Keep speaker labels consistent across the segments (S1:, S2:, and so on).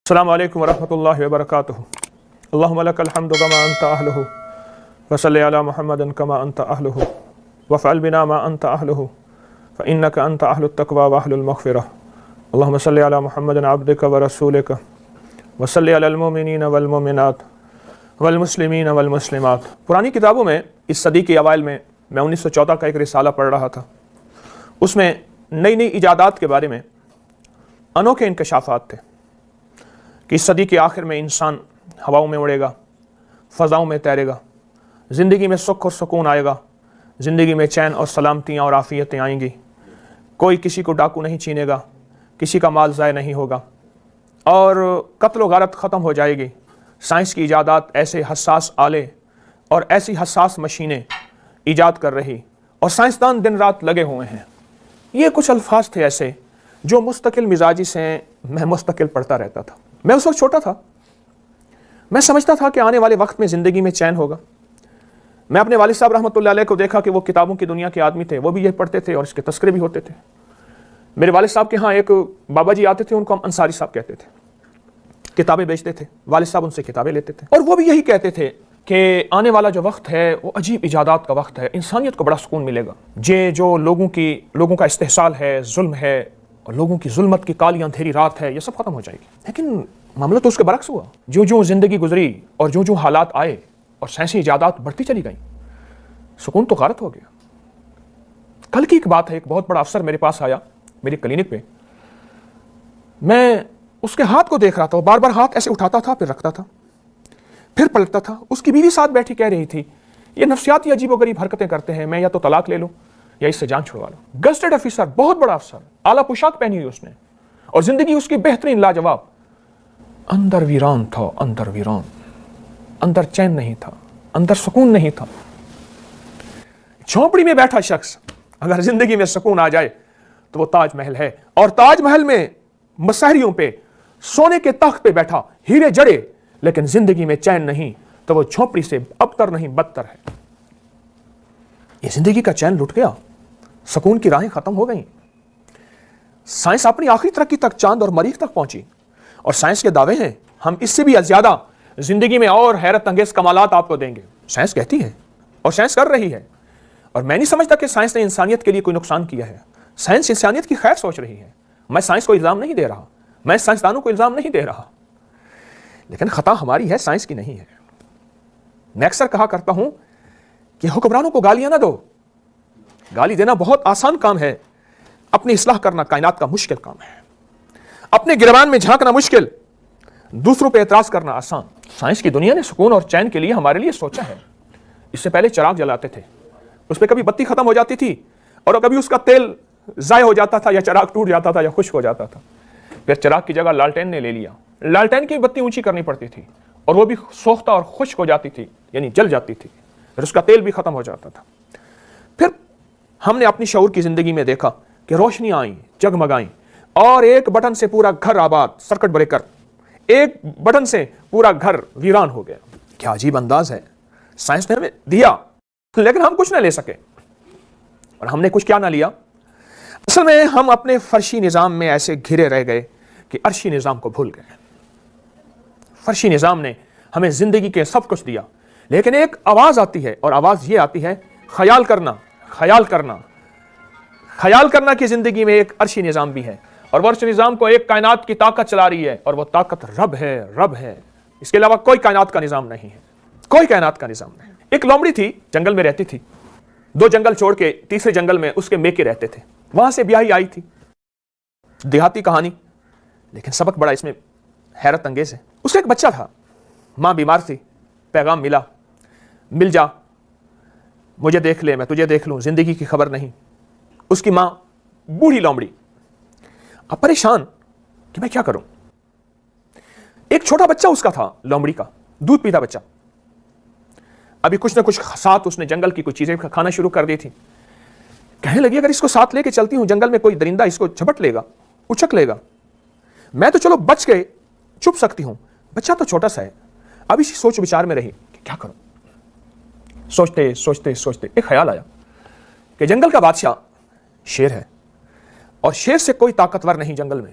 S1: السلام علیکم ورحمۃ اللہ وبرکاتہ۔ اللہم لک الحمد کما انت اہلہ وصلی علی محمد کما انت اہلہ وفعل بنا ما انت اہلہ فانک انت اہل التقوی واہل المغفرہ۔ اللہم صلی علی محمد عبدک ورسولک وصلی علی المؤمنین والمؤمنات والمسلمین والمسلمات۔ پرانی کتابوں میں اس صدی کے اوائل میں 1914 کا ایک رسالہ پڑھ رہا تھا۔ اس میں نئی نئی ایجادات کے بارے میں انوکھے انکشافات تھے کہ اس صدی کے آخر میں انسان ہواؤں میں اڑے گا، فضاؤں میں تیرے گا، زندگی میں سکھ اور سکون آئے گا، زندگی میں چین اور سلامتیاں اور عافیتیں آئیں گی، کوئی کسی کو ڈاکو نہیں چھینے گا، کسی کا مال ضائع نہیں ہوگا، اور قتل و غارت ختم ہو جائے گی۔ سائنس کی ایجادات ایسے حساس آلے اور ایسی حساس مشینیں ایجاد کر رہی، اور سائنسدان دن رات لگے ہوئے ہیں۔ یہ کچھ الفاظ تھے ایسے جو مستقل مزاجی سے میں مستقل پڑھتا رہتا تھا۔ میں اس وقت چھوٹا تھا، میں سمجھتا تھا کہ آنے والے وقت میں زندگی میں چین ہوگا۔ میں اپنے والد صاحب رحمۃ اللہ علیہ کو دیکھا کہ وہ کتابوں کی دنیا کے آدمی تھے، وہ بھی یہ پڑھتے تھے اور اس کے تذکرے بھی ہوتے تھے۔ میرے والد صاحب کے ہاں ایک بابا جی آتے تھے، ان کو ہم انصاری صاحب کہتے تھے، کتابیں بیچتے تھے، والد صاحب ان سے کتابیں لیتے تھے، اور وہ بھی یہی کہتے تھے کہ آنے والا جو وقت ہے وہ عجیب ایجادات کا وقت ہے، انسانیت کو بڑا سکون ملے گا۔ یہ جو لوگوں کا استحصال ہے، ظلم ہے، اور لوگوں کی ظلمت کی کالی اندھیری رات ہے، یہ سب ختم ہو جائے گی۔ لیکن معاملہ تو اس کے برعکس ہوا۔ جو زندگی گزری اور جو حالات آئے اور سائنسی ایجادات بڑھتی چلی گئیں، سکون تو غارت ہو گیا۔ کل کی ایک بات ہے، ایک بہت بڑا افسر میرے پاس آیا میری کلینک پہ، میں اس کے ہاتھ کو دیکھ رہا تھا، وہ بار بار ہاتھ ایسے اٹھاتا تھا، پھر رکھتا تھا، پھر پلٹتا تھا۔ اس کی بیوی ساتھ بیٹھی کہہ رہی تھی یہ نفسیاتی عجیب و غریب حرکتیں کرتے ہیں، میں یا تو طلاق لے لوں یا اس سے جان چھڑوا لوں۔ گزٹڈ آفیسر، بہت بڑا افسر، اعلیٰ پوشاک پہنی ہوئی اس نے، اور زندگی اس کی بہترین لاجواب۔ اندر ویران تھا، اندر ویران، اندر چین نہیں تھا، اندر سکون نہیں تھا۔ جھونپڑی میں بیٹھا شخص اگر زندگی میں سکون آ جائے تو وہ تاج محل ہے، اور تاج محل میں مسحریوں پہ سونے کے تخت پہ بیٹھا، ہیرے جڑے، لیکن زندگی میں چین نہیں تو وہ جھونپڑی سے ابتر نہیں بدتر ہے۔ یہ زندگی کا چین لٹ گیا، سکون کی راہیں ختم ہو گئیں۔ سائنس اپنی آخری ترقی تک چاند اور مریخ تک پہنچی، اور سائنس کے دعوے ہیں ہم اس سے بھی زیادہ زندگی میں اور حیرت انگیز کمالات آپ کو دیں گے۔ سائنس کہتی ہے اور سائنس کر رہی ہے، اور میں نہیں سمجھتا کہ سائنس نے انسانیت کے لیے کوئی نقصان کیا ہے۔ سائنس انسانیت کی خیر سوچ رہی ہے۔ میں سائنس کو الزام نہیں دے رہا، میں سائنسدانوں کو الزام نہیں دے رہا، لیکن خطا ہماری ہے، سائنس کی نہیں ہے۔ میں اکثر کہا کرتا ہوں کہ حکمرانوں کو گالیاں نہ دو، گالی دینا بہت آسان کام ہے، اپنی اصلاح کرنا کائنات کا مشکل کام ہے۔ اپنے گریبان میں جھانکنا مشکل، دوسروں پہ اعتراض کرنا آسان۔ سائنس کی دنیا نے سکون اور چین کے لیے ہمارے لیے سوچا ہے۔ اس سے پہلے چراغ جلاتے تھے، اس پہ کبھی بتی ختم ہو جاتی تھی اور کبھی اس کا تیل ضائع ہو جاتا تھا، یا چراغ ٹوٹ جاتا تھا، یا خشک ہو جاتا تھا۔ پھر چراغ کی جگہ لالٹین نے لے لیا، لالٹین کی بتی اونچی کرنی پڑتی تھی، اور وہ بھی سوختہ اور خشک ہو جاتی تھی، یعنی جل جاتی تھی، پھر اس کا تیل بھی ختم ہو جاتا تھا۔ پھر ہم نے اپنی شعور کی زندگی میں دیکھا کہ روشنیاں آئیں، جگمگائیں، اور ایک بٹن سے پورا گھر آباد، سرکٹ بریکر، ایک بٹن سے پورا گھر ویران ہو گیا۔ کیا عجیب انداز ہے، سائنس نے ہمیں دیا لیکن ہم کچھ نہ لے سکے۔ اور ہم نے کچھ کیا نہ لیا، اصل میں ہم اپنے فرشی نظام میں ایسے گھرے رہ گئے کہ عرشی نظام کو بھول گئے۔ فرشی نظام نے ہمیں زندگی کے سب کچھ دیا، لیکن ایک آواز آتی ہے، اور آواز یہ آتی ہے خیال کرنا، خیال کرنا، خیال کرنا کہ زندگی میں ایک عرشی نظام بھی ہے، اور وہ عرشی نظام کو ایک کائنات کی طاقت چلا رہی ہے، اور وہ طاقت رب ہے، رب ہے۔ اس کے علاوہ کوئی کائنات کا نظام نہیں ہے، کوئی کائنات کا نظام نہیں۔ ایک لومڑی تھی، جنگل میں رہتی تھی، 2 جنگل چھوڑ کے تیسرے جنگل میں اس کے میکے رہتے تھے، وہاں سے بیاہی آئی تھی۔ دیہاتی کہانی، لیکن سبق بڑا اس میں حیرت انگیز ہے۔ اس کا ایک بچہ تھا، ماں بیمار تھی، پیغام ملا مل جا، مجھے دیکھ لے میں تجھے دیکھ لوں، زندگی کی خبر نہیں۔ اس کی ماں بوڑھی لومڑی، اب پریشان کہ میں کیا کروں۔ ایک چھوٹا بچہ اس کا تھا، لومڑی کا، دودھ پیتا بچہ، ابھی کچھ نہ کچھ ساتھ اس نے جنگل کی کچھ چیزیں کھانا شروع کر دی تھی۔ کہنے لگی اگر اس کو ساتھ لے کے چلتی ہوں، جنگل میں کوئی درندہ اس کو جھپٹ لے گا، اچک لے گا، میں تو چلو بچ کے چھپ سکتی ہوں، بچہ تو چھوٹا سا ہے۔ اب اسی سوچ بچار میں رہی کہ کیا کروں۔ سوچتے سوچتے سوچتے ایک خیال آیا کہ جنگل کا بادشاہ شیر ہے، اور شیر سے کوئی طاقتور نہیں جنگل میں،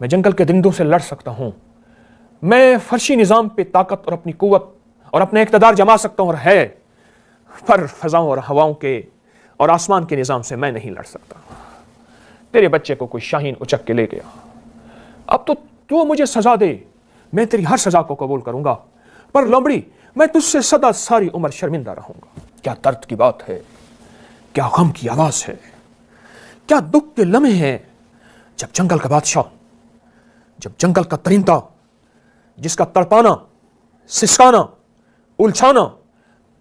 S1: میں جنگل کے درندوں سے لڑ سکتا ہوں، میں فرشی نظام پہ طاقت اور اپنی قوت اور اپنا اقتدار جما سکتا ہوں، اور ہے، پر فضاؤں اور ہواؤں کے اور آسمان کے نظام سے میں نہیں لڑ سکتا۔ تیرے بچے کو کوئی شاہین اچک کے لے گیا، اب تو مجھے سزا دے، میں تیری ہر سزا کو قبول کروں گا، پر لومڑی میں تجھ سے سدا ساری عمر شرمندہ رہوں گا۔ کیا درد کی بات ہے، کیا غم کی آواز ہے، کیا دکھ کے لمحے ہیں، جب جنگل کا بادشاہ، جب جنگل کا پرندہ، جس کا تڑپانا، سسکانا، الجھانا،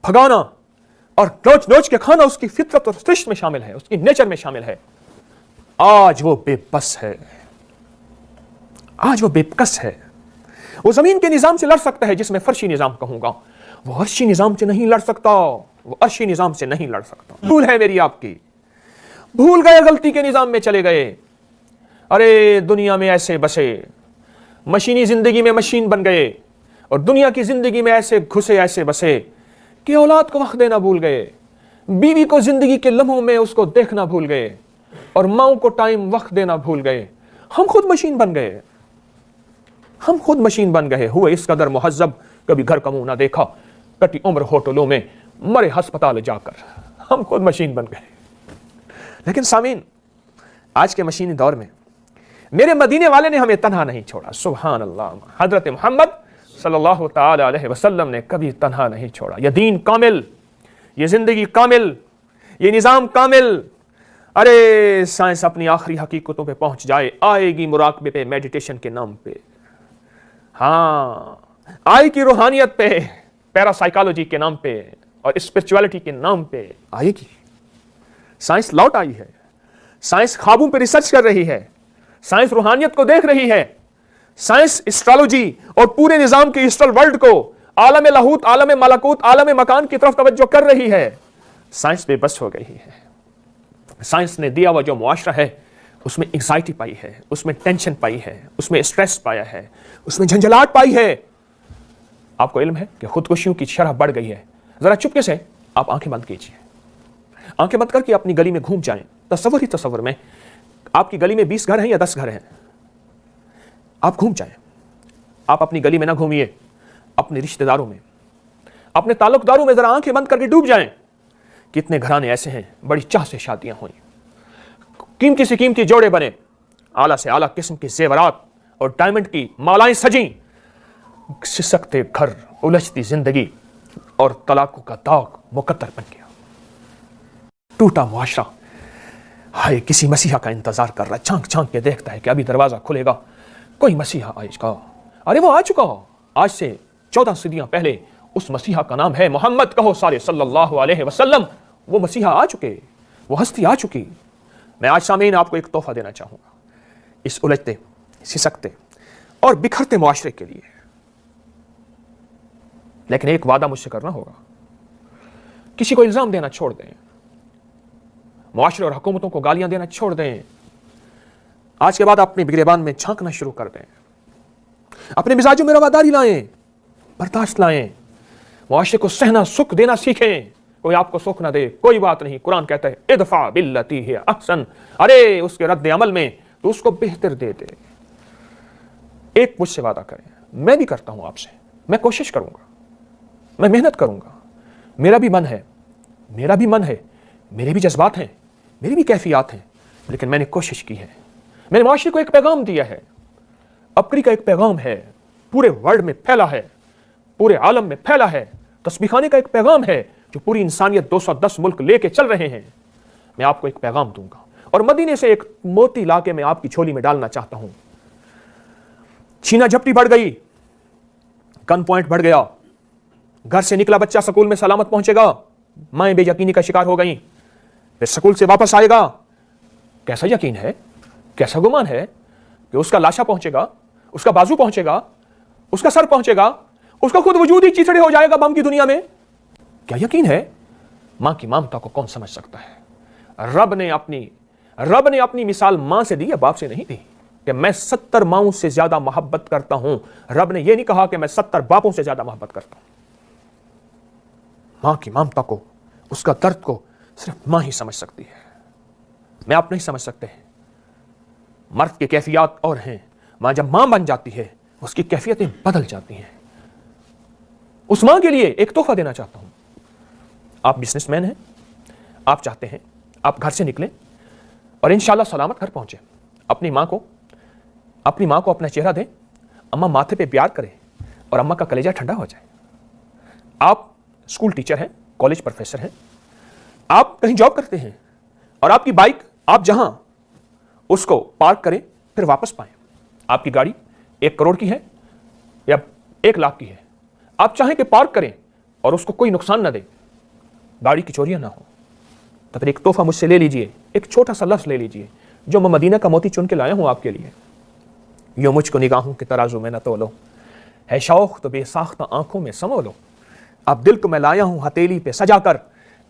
S1: بھگانا اور نوچ نوچ کے کھانا اس کی فطرت اور سرشت میں شامل ہے، اس کی نیچر میں شامل ہے، آج وہ بے بس ہے، آج وہ بے بکس ہے۔ وہ زمین کے نظام سے لڑ سکتا ہے جس میں فرشی نظام کہوں گا، وہ عرشی نظام سے نہیں لڑ سکتا، وہ عرشی نظام سے نہیں لڑ سکتا۔ بھول ہے میری آپ کی، بھول گئے، غلطی کے نظام میں چلے گئے، ارے دنیا میں ایسے بسے، مشینی زندگی میں مشین بن گئے، اور دنیا کی زندگی میں ایسے گھسے، ایسے بسے کہ اولاد کو وقت دینا بھول گئے، بیوی کو زندگی کے لمحوں میں اس کو دیکھنا بھول گئے، اور ماؤں کو ٹائم وقت دینا بھول گئے۔ ہم خود مشین بن گئے، ہم خود مشین بن گئے، ہوئے اس قدر مہذب، کبھی گھر کا منہ نہ دیکھا، کٹی عمر ہوٹلوں میں، مرے ہسپتال جا کر، ہم خود مشین بن گئے۔ لیکن سامعین، آج کے مشینی دور میں میرے مدینے والے نے ہمیں تنہا نہیں چھوڑا، سبحان اللہ۔ حضرت محمد صلی اللہ تعالی علیہ وسلم نے کبھی تنہا نہیں چھوڑا۔ یہ دین کامل، یہ زندگی کامل، یہ نظام کامل۔ ارے سائنس اپنی آخری حقیقتوں پہ پہنچ جائے، آئے گی مراقبے پہ، میڈیٹیشن کے نام پہ، ہاں آئے گی روحانیت پہ، پیراسائیکالوجی کے نام پہ اور اسپرچولیٹی کے نام پہ آئے گی۔ سائنس لوٹ آئی ہے، سائنس خوابوں پہ ریسرچ کر رہی ہے، سائنس روحانیت کو دیکھ رہی ہے، سائنس اسٹرالوجی اور پورے نظام کے اسٹرل ورلڈ کو، عالم لاہوت، عالم ملکوت، عالم مکان کی طرف توجہ کر رہی ہے۔ سائنس بے بس ہو گئی ہے۔ سائنس نے دیا ہوا جو معاشرہ ہے اس میں انگزائٹی پائی ہے، اس میں ٹینشن پائی ہے، اس میں اسٹریس پایا ہے، اس میں جھنجھلاہٹ پائی ہے۔ آپ کو علم ہے کہ خودکشیوں کی شرح بڑھ گئی ہے۔ ذرا چپکے سے آپ آنکھیں بند کیجئے، آنکھیں بند کر کے اپنی گلی میں گھوم جائیں، تصور میں آپ کی گلی میں 20 گھر ہیں یا 10 گھر ہیں، آپ گھوم جائیں۔ آپ اپنی گلی میں نہ گھومیے، اپنے رشتہ داروں میں، اپنے تعلق داروں میں ذرا آنکھیں بند کر کے ڈوب جائیں۔ کتنے گھرانے ایسے ہیں بڑی چاہ سے شادیاں ہوئیں، قیمتی سے قیمتی جوڑے بنے، اعلیٰ سے اعلیٰ قسم کے زیورات اور ڈائمنڈ کی مالائیں سجیں، سسکتے گھر، الجھتی زندگی اور طلاقوں کا داغ مقدر بن گیا۔ ٹوٹا معاشرہ، ہائے کسی مسیحا کا انتظار کر رہا ہے، چھانک چھانک کے دیکھتا ہے کہ ابھی دروازہ کھلے گا، کوئی مسیحا آئے گا۔ ارے وہ آ چکا، آج سے 14 صدیاں پہلے اس مسیحا کا نام ہے محمد، کہو سارے صلی اللہ علیہ وسلم۔ وہ مسیحا آ چکے، وہ ہستی آ چکی۔ میں آج سامعین آپ کو ایک تحفہ دینا چاہوں گا اس الجھتے، سسکتے اور بکھرتے معاشرے کے لیے، لیکن ایک وعدہ مجھ سے کرنا ہوگا، کسی کو الزام دینا چھوڑ دیں، معاشرے اور حکومتوں کو گالیاں دینا چھوڑ دیں۔ آج کے بعد اپنے گریبان میں جھانکنا شروع کر دیں، اپنے مزاجوں میں رواداری لائیں، برداشت لائیں، معاشرے کو سہنا سکھ دینا سیکھیں۔ کوئی آپ کو سکھ نہ دے کوئی بات نہیں، قرآن کہتا ہے ادفع باللتی ہی احسن، ارے اس کے رد عمل میں تو اس کو بہتر دے دے۔ ایک مجھ سے وعدہ کریں، میں بھی کرتا ہوں آپ سے، میں کوشش کروں گا، میں محنت کروں گا، میرا بھی من ہے، میرے بھی جذبات ہیں، میری بھی کیفیات ہیں، لیکن میں نے کوشش کی ہے، میں نے معاشرے کو ایک پیغام دیا ہے، ابکری کا ایک پیغام ہے، پورے ورلڈ میں پھیلا ہے، پورے عالم میں پھیلا ہے، تسبیح خانے کا ایک پیغام ہے جو پوری انسانیت 210 ملک لے کے چل رہے ہیں۔ میں آپ کو ایک پیغام دوں گا، اور مدینے سے ایک موتی لا کے میں آپ کی جھولی میں ڈالنا چاہتا ہوں۔ چھینا جھپٹی بڑھ گئی، گن پوائنٹ بڑھ گیا، گھر سے نکلا بچہ سکول میں سلامت پہنچے گا، مائیں بے یقینی کا شکار ہو گئیں، پھر سکول سے واپس آئے گا، کیسا یقین ہے، کیسا گمان ہے کہ اس کا لاشا پہنچے گا، اس کا بازو پہنچے گا، اس کا سر پہنچے گا، اس کا خود وجود ہی چیچڑے ہو جائے گا بم کی دنیا میں۔ کیا یقین ہے؟ ماں کی ممتا کو کون سمجھ سکتا ہے؟ رب نے اپنی مثال ماں سے دی ہے، باپ سے نہیں دی کہ میں 70 ماؤں سے زیادہ محبت کرتا ہوں۔ رب نے یہ نہیں کہا کہ میں 70 باپوں سے زیادہ محبت کرتا ہوں۔ ماں کی ممتا کو، اس کا درد کو صرف ماں ہی سمجھ سکتی ہے، میں آپ نہیں سمجھ سکتے ہیں۔ مرد کی کیفیات اور ہیں، ماں جب ماں بن جاتی ہے اس کی کیفیتیں بدل جاتی ہیں. اس ماں کے لیے ایک تحفہ دینا چاہتا ہوں. آپ بزنس مین ہیں, آپ چاہتے ہیں آپ گھر سے نکلیں اور انشاءاللہ سلامت گھر پہنچے. اپنی ماں کو اپنا چہرہ دیں, اماں ماتھے پہ پیار کریں اور اماں کا کلیجہ ٹھنڈا ہو جائے. آپ اسکول ٹیچر ہیں, کالج پروفیسر ہیں, آپ کہیں جاب کرتے ہیں اور آپ کی بائک آپ جہاں اس کو پارک کریں پھر واپس پائیں. آپ کی گاڑی 1 کروڑ کی ہے یا 1 لاکھ کی ہے, آپ چاہیں کہ پارک کریں اور اس کو کوئی نقصان نہ دیں, گاڑی کی چوریاں نہ ہوں, تو پھر ایک تحفہ مجھ سے لے لیجئے, ایک چھوٹا سا لفظ لے لیجئے جو میں مدینہ کا موتی چن کے لایا ہوں آپ کے لیے. یوں مجھ کو نگاہوں کے ترازو میں نہ تولو, ہے شوق تو بے ساختہ آنکھوں میں سمو لو. اب دل کو میں لایا ہوں ہتھیلی پہ سجا کر,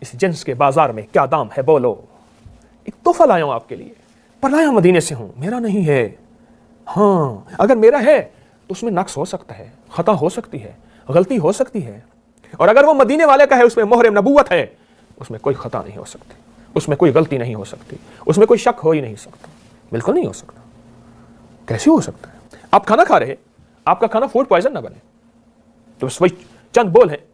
S1: اس جنس کے بازار میں کیا دام ہے بولو. ایک تحفہ لایا ہوں آپ کے لیے, پر لایا مدینے سے ہوں, میرا نہیں ہے. ہاں اگر میرا ہے تو اس میں نقص ہو سکتا ہے, خطا ہو سکتی ہے, غلطی ہو سکتی ہے, اور اگر وہ مدینے والے کا ہے اس میں مہر نبوت ہے, اس میں کوئی خطا نہیں ہو سکتی, اس میں کوئی غلطی نہیں ہو سکتی, اس میں کوئی شک ہو ہی نہیں سکتا, بالکل نہیں ہو سکتا. کیسے ہو سکتا ہے؟ آپ کھانا کھا رہے, آپ کا کھانا فوڈ پوائزن نہ بنے. تو بس وہی چند بول ہیں,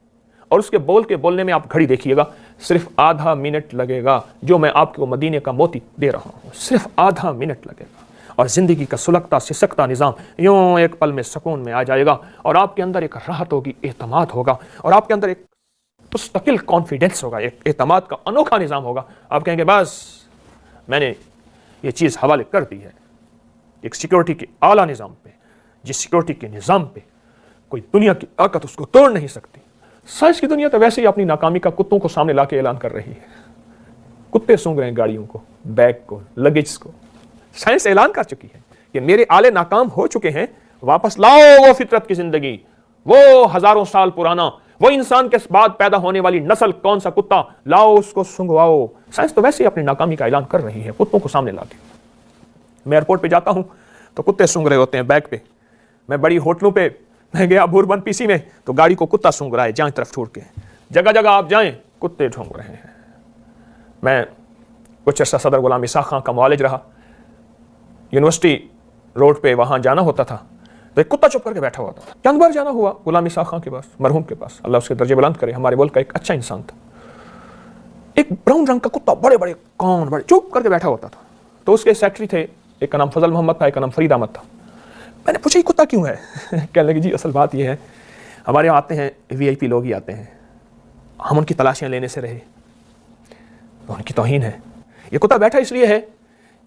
S1: اور اس کے بول کے بولنے میں آپ گھڑی دیکھیے گا, صرف آدھا منٹ لگے گا جو میں آپ کو مدینے کا موتی دے رہا ہوں, صرف آدھا منٹ لگے گا, اور زندگی کا سلگتا سسکتا نظام یوں ایک پل میں سکون میں آ جائے گا, اور آپ کے اندر ایک راحت ہوگی, اعتماد ہوگا, اور آپ کے اندر ایک مستقل کانفیڈنس ہوگا, ایک اعتماد کا انوکھا نظام ہوگا. آپ کہیں گے بس میں نے یہ چیز حوالے کر دی ہے ایک سیکورٹی کے اعلیٰ نظام پہ, جس سیکورٹی کے نظام پہ کوئی دنیا کی طاقت اس کو توڑ نہیں سکتی. سائنس کی دنیا تو ویسے ہی اپنی ناکامی کا کتوں کو سامنے لا کے اعلان کر رہی ہے. کتے سونگ رہے ہیں گاڑیوں کو, بیگ کو, لگیج کو. سائنس اعلان کر چکی ہے کہ میرے آلے ناکام ہو چکے ہیں, واپس لاؤ وہ فطرت کی زندگی, وہ ہزاروں سال پرانا, وہ انسان کے بعد پیدا ہونے والی نسل کون سا کتا, لاؤ اس کو سنگواؤ. سائنس تو ویسے ہی اپنی ناکامی کا اعلان کر رہی ہے کتوں کو سامنے لا کے. میں ایئرپورٹ پہ جاتا ہوں تو کتے سونگ رہے ہوتے ہیں بیگ پہ. میں بڑی ہوٹلوں پہ میں گیا بوربن پی سی میں تو گاڑی کو کتا سونگ رہا ہے جائیں طرف چھوڑ کے. جگہ جگہ آپ جائیں کتے ڈھونگ رہے ہیں. میں کچھ عرصہ صدر غلام اسحاق خان کا معالج رہا, یونیورسٹی روڈ پہ وہاں جانا ہوتا تھا تو ایک کتا چپ کر کے بیٹھا ہوا تھا. چند بار جانا ہوا غلام اسحاق خان کے پاس, مرحوم کے پاس, اللہ اس کے درجے بلند کرے, ہمارے ملک کا ایک اچھا انسان تھا. ایک براؤن رنگ کا کتا, بڑے بڑے کان, بڑے چپ کر کے بیٹھا ہوتا تھا. تو اس کے سیکٹری تھے, ایک کا نام فضل محمد تھا, ایک کا نام فرید احمد تھا. میں نے پوچھا یہ کتا کیوں ہے؟ کہنے لگے جی اصل بات یہ ہے ہمارے یہاں آتے ہیں وی آئی پی لوگ ہی آتے ہیں, ہم ان کی تلاشیاں لینے سے رہے, ان کی توہین ہے. یہ کتا بیٹھا اس لیے ہے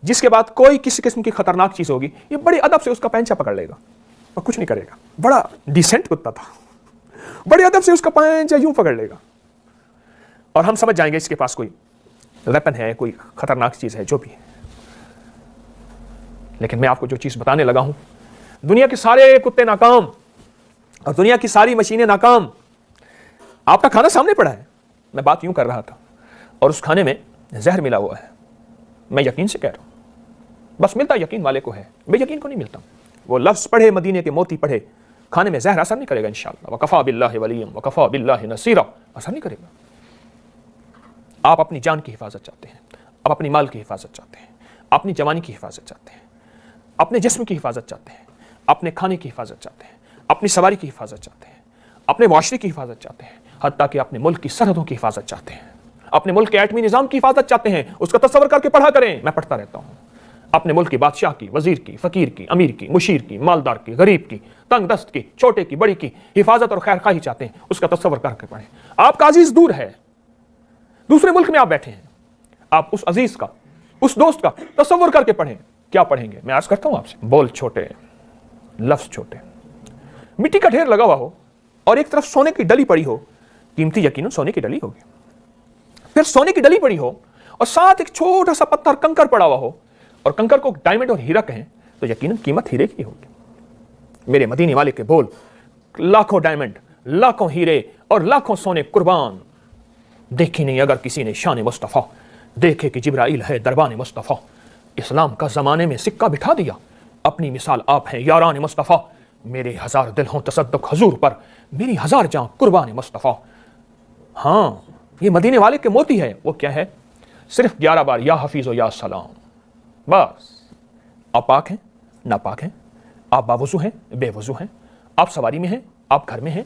S1: جس کے بعد کوئی کسی قسم کی خطرناک چیز ہوگی یہ بڑے ادب سے اس کا پینچا پکڑ لے گا اور کچھ نہیں کرے گا. بڑا ڈیسنٹ کتا تھا, بڑے ادب سے اس کا پینچا یوں پکڑ لے گا اور ہم سمجھ جائیں گے اس کے پاس کوئی ویپن ہے, کوئی خطرناک چیز ہے, جو بھی ہے. لیکن میں آپ کو جو چیز بتانے لگا ہوں, دنیا کے سارے کتے ناکام اور دنیا کی ساری مشینیں ناکام. آپ کا کھانا سامنے پڑا ہے, میں بات یوں کر رہا تھا, اور اس کھانے میں زہر ملا ہوا ہے. میں یقین سے کہہ رہا ہوں, بس ملتا یقین والے کو ہے, بے یقین کو نہیں ملتا. وہ لفظ پڑھے, مدینے کے موتی پڑھے, کھانے میں زہر اثر نہیں کرے گا انشاءاللہ. وکفا باللہ ولیم وکفا باللہ نصیرا, اثر نہیں کرے گا. آپ اپنی جان کی حفاظت چاہتے ہیں, آپ اپنی مال کی حفاظت چاہتے ہیں, اپنی جوانی کی حفاظت چاہتے ہیں, اپنے جسم کی حفاظت چاہتے ہیں, اپنے کھانے کی حفاظت چاہتے ہیں, اپنی سواری کی حفاظت چاہتے ہیں, اپنے معاشرے کی حفاظت چاہتے ہیں, حتیٰ کہ اپنے ملک کی سرحدوں کی حفاظت چاہتے ہیں, اپنے ملک کے ایٹمی نظام کی حفاظت چاہتے ہیں. اس کا تصور کر کے پڑھا کریں, میں پڑھتا رہتا ہوں. اپنے ملک کی بادشاہ کی, وزیر کی, فقیر کی, امیر کی, مشیر کی, مالدار کی, غریب کی, تنگ دست کی, چھوٹے کی, بڑی کی حفاظت اور خیر خواہی چاہتے ہیں. اس کا تصور کر کے پڑھیں. آپ کا عزیز دور ہے, دوسرے ملک میں آپ بیٹھے ہیں, آپ اس عزیز کا, اس دوست کا تصور کر کے پڑھیں. کیا پڑھیں گے؟ میں عرض کرتا ہوں آپ سے, بول چھوٹے, لفظ چھوٹے, مٹی کا ڈھیر لگا ہوا ہو اور ایک طرف سونے کی ڈلی پڑی ہو, قیمتی یقیناً سونے کی ڈلی ہوگی. پھر سونے کی ڈلی پڑی ہو اور ساتھ ایک چھوٹا سا پتھر کنکر پڑا ہوا ہو, اور کنکر کو ڈائمنڈ اور ہیرا کہیں تو یقیناً قیمت ہیرے کی ہوگی. میرے مدینے والے کے بول, لاکھوں ڈائمنڈ, لاکھوں ہیرے اور لاکھوں سونے قربان. دیکھی نہیں اگر کسی نے شان مصطفیٰ, دیکھے کہ جبرائیل ہے دربان مصطفیٰ. اسلام کا زمانے میں سکہ بٹھا دیا, اپنی مثال آپ ہیں یاران مصطفیٰ. میرے 1000 دل ہوں تصدق حضور پر, میری 1000 جاں قربان مصطفیٰ. ہاں یہ مدینے والے کے موتی ہے. وہ کیا ہے؟ صرف 11 بار یا حفیظ و یا سلام. بس آپ پاک ہیں, ناپاک ہیں, آپ باوضو ہیں, بے وضو ہیں, آپ سواری میں ہیں, آپ گھر میں ہیں,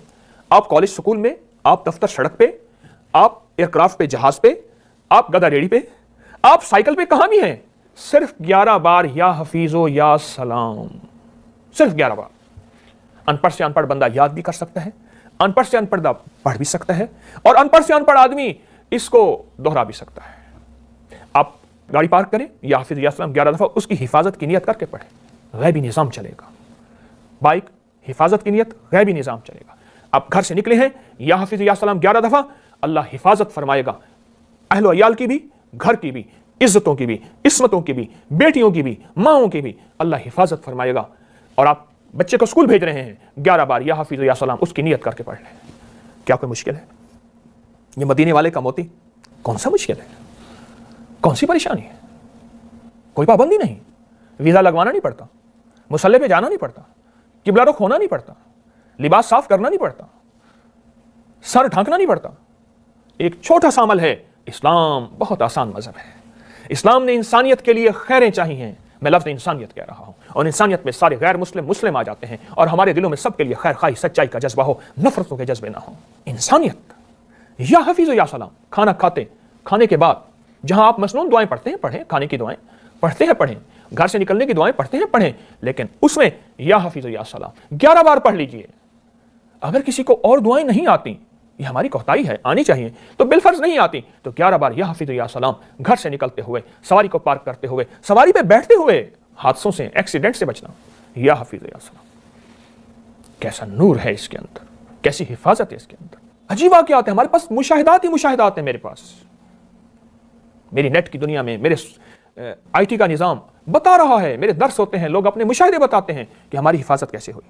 S1: آپ کالج سکول میں, آپ دفتر سڑک پہ, آپ ایئر کرافٹ پہ, جہاز پہ, آپ گدا ریڑھی پہ, آپ سائیکل پہ, کہاں بھی ہیں, صرف 11 بار یا حفیظو یا سلام, صرف 11 بار. ان پڑھ سے ان پڑھ بندہ یاد بھی کر سکتا ہے, ان پڑھ سے ان پڑھ پڑھ بھی سکتا ہے, اور ان پڑھ سے ان پڑھ آدمی اس کو دوہرا بھی سکتا ہے. آپ گاڑی پارک کریں, یا حافظ یا سلام 11 دفعہ اس کی حفاظت کی نیت کر کے پڑھیں, غیبی نظام چلے گا. بائک, حفاظت کی نیت, غیبی نظام چلے گا. آپ گھر سے نکلے ہیں, یا حافظ یا سلام 11 دفعہ, اللہ حفاظت فرمائے گا, اہل و عیال کی بھی, گھر کی بھی, عزتوں کی بھی, عصمتوں کی بھی, بیٹیوں کی بھی, ماؤں کی بھی اللہ حفاظت فرمائے گا. اور آپ بچے کو اسکول بھیج رہے ہیں, 11 بار یا حافظ یا سلام اس کی نیت کر کے پڑھ لیں. کیا کوئی مشکل ہے؟ یہ مدینے والے کا موتی کون سا مشکل ہے؟ کون سی پریشانی ہے؟ کوئی پابندی نہیں, ویزا لگوانا نہیں پڑتا, مصلی پہ جانا نہیں پڑتا, قبلہ رخ ہونا نہیں پڑتا, لباس صاف کرنا نہیں پڑتا, سر ڈھانکنا نہیں پڑتا. ایک چھوٹا سا عمل ہے. اسلام بہت آسان مذہب ہے. اسلام نے انسانیت کے لیے خیریں چاہی ہیں. میں لفظ انسانیت کہہ رہا ہوں, اور انسانیت میں سارے غیر مسلم آ جاتے ہیں, اور ہمارے دلوں میں سب کے لیے خیر خواہی, سچائی کا جذبہ ہو, نفرتوں کے جذبے نہ ہو. انسانیت. یا حفیظ یا سلام, کھانا کھاتے, کھانے کے بعد جہاں آپ مسنون دعائیں پڑھتے ہیں پڑھیں, کھانے کی دعائیں پڑھتے ہیں پڑھیں, گھر سے نکلنے کی دعائیں پڑھتے ہیں پڑھیں, لیکن اس میں یا حفیظ یا سلام 11 بار پڑھ لیجئے. اگر کسی کو اور دعائیں نہیں آتی, یہ ہماری کوتاہی ہے, آنی چاہیے, تو بالفرض نہیں آتی, تو 11 بار یا حفیظ یا سلام گھر سے نکلتے ہوئے, سواری کو پارک کرتے ہوئے, سواری پہ بیٹھتے ہوئے, حادثوں سے, ایکسیڈنٹ سے بچنا. یا حفیظ یا سلام. کیسا نور ہے اس کے اندر, کیسی حفاظت ہے اس کے اندر. عجیب واقعات ہیں ہمارے پاس, مشاہدات ہی مشاہدات ہیں میرے پاس. میری نیٹ کی دنیا میں میرے آئی ٹی کا نظام بتا رہا ہے, میرے درس ہوتے ہیں, لوگ اپنے مشاہدے بتاتے ہیں کہ ہماری حفاظت کیسے ہوئی,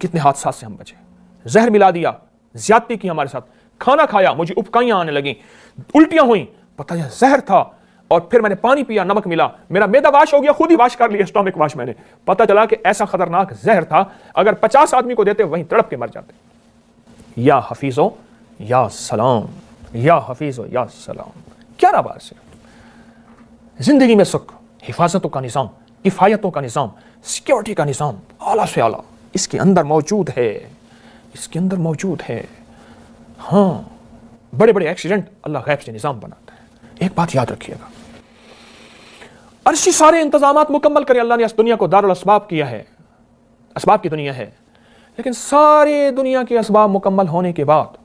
S1: کتنے حادثات سے ہم بچے. زہر ملا دیا, زیادتی کی ہمارے ساتھ, کھانا کھایا, مجھے اپکائیاں آنے لگیں, الٹیاں ہوئیں, پتہ ہے زہر تھا, اور پھر میں نے پانی پیا, نمک ملا, میرا معدہ واش ہو گیا, خود ہی واش کر لیا, اسٹامک واش میں نے. پتہ چلا کہ ایسا خطرناک زہر تھا, اگر 50 آدمی کو دیتے وہیں تڑپ کے مر جاتے. یا حفیظو یا سلام, یا حفیظو یا سلام 11 بار سے. زندگی میں سکھ, حفاظتوں کا نظام, کفایتوں کا نظام, سیکیورٹی کا نظام اعلیٰ سے اعلیٰ اس کے اندر موجود ہے, اس کے اندر موجود ہے. ہاں, بڑے بڑے ایکسیڈنٹ اللہ غیب سے نظام بناتا ہے. ایک بات یاد رکھیے گا, عرشی سارے انتظامات مکمل کرے, اللہ نے اس دنیا کو دارالاسباب کیا ہے, اسباب کی دنیا ہے, لیکن سارے دنیا کے اسباب مکمل ہونے کے بعد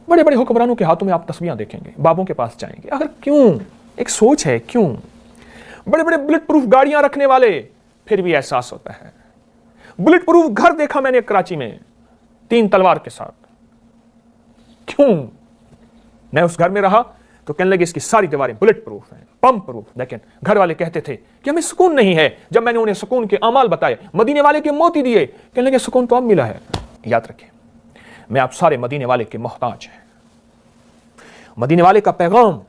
S1: بڑے بڑے حکمرانوں کے ہاتھوں میں آپ تسبیحاں دیکھیں گے, بابوں کے پاس جائیں گے. اگر کیوں, ایک سوچ ہے, کیوں بڑے بڑے بلٹ پروف گاڑیاں رکھنے والے, پھر بھی احساس ہوتا ہے. بلٹ پروف گھر دیکھا میں نے کراچی میں 3 تلوار کے ساتھ, کیوں؟ میں اس گھر میں رہا تو کہنے لگے اس کی ساری دیواریں بلٹ پروف ہیں, پمپ پروف. لیکن گھر والے کہتے تھے کہ ہمیں سکون نہیں ہے. جب میں نے انہیں سکون کے اعمال بتائے, مدینے والے کے موتی دیے, کہنے لگے سکون تو اب ملا ہے. یاد رکھیں, میں آپ سارے مدینے والے کے محتاج ہیں. مدینے والے کا پیغام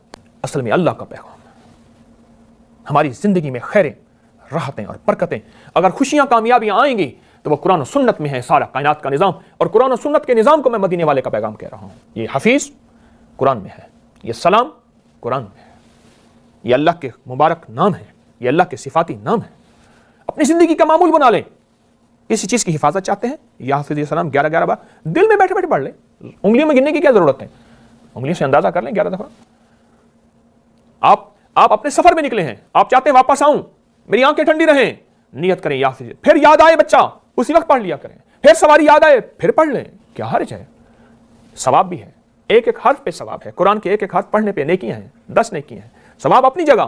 S1: اصل میں اللہ کا پیغام ہے. ہماری زندگی میں خیریں, راحتیں اور برکتیں, اگر خوشیاں, کامیابیاں آئیں گی تو وہ قرآن و سنت میں ہے سارا کائنات کا نظام, اور قرآن و سنت کے نظام کو میں مدینے والے کا پیغام کہہ رہا ہوں. یہ حفیظ قرآن میں ہے, یہ سلام قرآن میں ہے, یہ اللہ کے مبارک نام ہے, یہ اللہ کے صفاتی نام ہے. اپنی زندگی کا معمول بنا لیں. کسی چیز کی حفاظت چاہتے ہیں, یا حافظ یا سلام 11 بار دل میں بیٹھے بیٹھے پڑھ لیں. انگلیوں میں گننے کی کیا ضرورت ہے, انگلیوں سے اندازہ کر لیں 11 دفعہ. آپ اپنے سفر میں نکلے ہیں, آپ چاہتے ہیں واپس آؤں, میری آنکھیں ٹھنڈی رہیں, نیت کریں یا حافظ, پھر یاد آئے بچہ اسی وقت پڑھ لیا کریں, پھر سواری یاد آئے پھر پڑھ لیں. کیا حرج ہے؟ ثواب بھی ہے, ایک ایک حرف پہ ثواب ہے. قرآن کے ایک ایک حرف پڑھنے پہ نیکیاں ہیں, 10 نیکیاں ہیں. ثواب اپنی جگہ,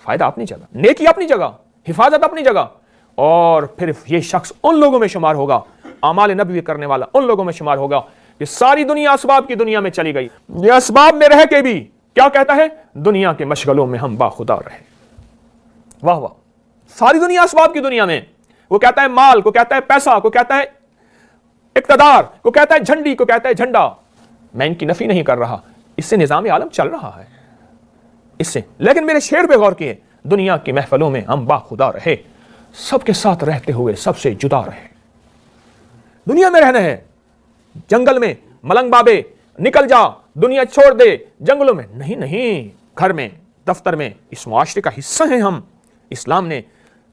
S1: فائدہ اپنی جگہ, نیکی اپنی جگہ, حفاظت اپنی جگہ. اور پھر یہ شخص ان لوگوں میں شمار ہوگا, اعمال نبوی کرنے والا ان لوگوں میں شمار ہوگا کہ ساری دنیا اسباب کی دنیا میں چلی گئی, یہ اسباب میں رہ کے بھی کیا کہتا ہے, دنیا کے مشغلوں میں ہم باخدا رہے. واہ واہ, ساری دنیا اسباب کی دنیا میں. وہ کہتا ہے مال کو, کہتا ہے پیسہ کو, کہتا ہے اقتدار کو, کہتا ہے جھنڈی کو, کہتا ہے جھنڈا. میں ان کی نفی نہیں کر رہا, اس سے نظام عالم چل رہا ہے اس سے. لیکن میرے شعر پہ غور کیے, دنیا کی محفلوں میں ہم باخدا رہے, سب کے ساتھ رہتے ہوئے سب سے جدا رہے. دنیا میں رہنا ہے, جنگل میں ملنگ بابے, نکل جا دنیا چھوڑ دے, جنگلوں میں نہیں, گھر میں, دفتر میں, اس معاشرے کا حصہ ہیں ہم. اسلام نے